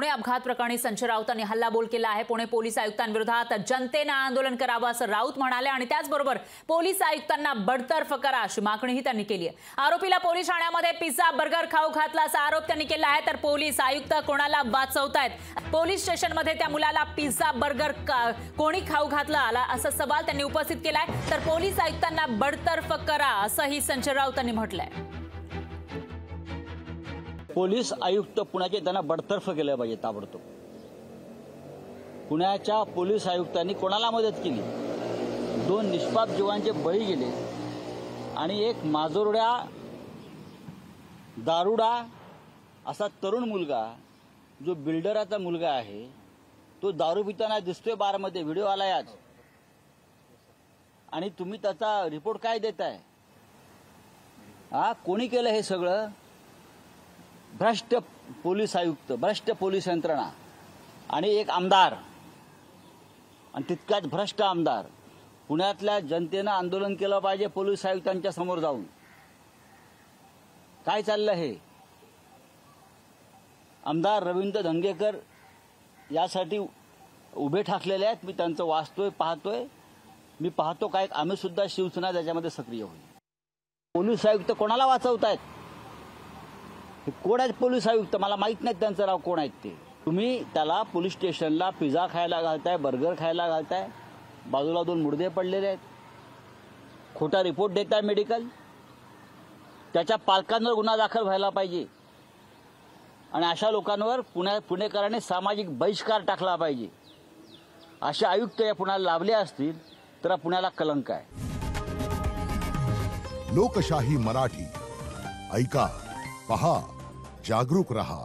पुणे अपघात प्रकरणी संजय राऊतांनी हल्लाबोल केला आहे। पुणे पोलीस आयुक्तांविरोधात जनतेने आंदोलन करावं असं राऊत म्हणाले आणि त्याचबरोबर पोलीस आयुक्तांना बडतर्फ करा अशी मागणीही त्यांनी केली आहे। आरोपीला पोलीस ठाण्यामध्ये पिझ्झा बर्गर खाऊ घातला असा आरोप त्यांनी केला आहे। तर पोलीस आयुक्त कोणाला वाचवतायत? पोलीस स्टेशनमध्ये त्या मुलाला पिझ्झा बर्गर कोणी खाऊ घातला आला असा सवाल त्यांनी उपस्थित केलाय। तर पोलीस आयुक्तांना बडतर्फ करा असंही संजय राऊतांनी म्हटलंय। पोलीस आयुक्त पुण्याचे त्यांना बडतर्फ केलं पाहिजे ताबडतोब। पुण्याच्या पोलीस आयुक्तांनी कोणाला मदत केली? दोन निष्पाप जीवांचे बळी गेले आणि एक माजोरड्या दारुडा असा तरुण मुलगा जो बिल्डराचा मुलगा आहे तो दारू पिताना दिसतोय बारमध्ये, व्हिडिओ आलाय आज, आणि तुम्ही त्याचा रिपोर्ट काय देताय? कोणी केलं हे सगळं? भ्रष्ट पोलीस आयुक्त, भ्रष्ट पोलीस यंत्रणा आणि एक आमदार, आणि तितकाच भ्रष्ट आमदार। पुण्यातल्या जनतेनं आंदोलन केलं पाहिजे पोलीस आयुक्तांच्या समोर जाऊन। काय चाललं हे? आमदार रवींद्र धंगेकर यासाठी उभे ठाकलेले आहेत। मी त्यांचं वाचतोय, पाहतोय, मी पाहतो काय आम्ही सुद्धा शिवसेना त्याच्यामध्ये सक्रिय होईल। पोलीस आयुक्त कोणाला वाचवतायत? हे कोण आहेत पोलीस आयुक्त? मला माहित नाही त्यांचं नाव कोण आहेत ते। तुम्ही त्याला पोलीस स्टेशनला पिझ्झा खायला घालताय, बर्गर खायला घालताय, बाजूला दोन मुर्दे पडलेले आहेत, खोटा रिपोर्ट देताय मेडिकल। त्याच्या पालकांवर गुन्हा दाखल व्हायला पाहिजे आणि अशा लोकांवर पुणेकरांनी सामाजिक बहिष्कार टाकला पाहिजे। असे आयुक्त या पुण्याला लाभले असतील तर पुण्याला कलंक आहे। लोकशाही मराठी ऐका, पहा, जागरूक रहा।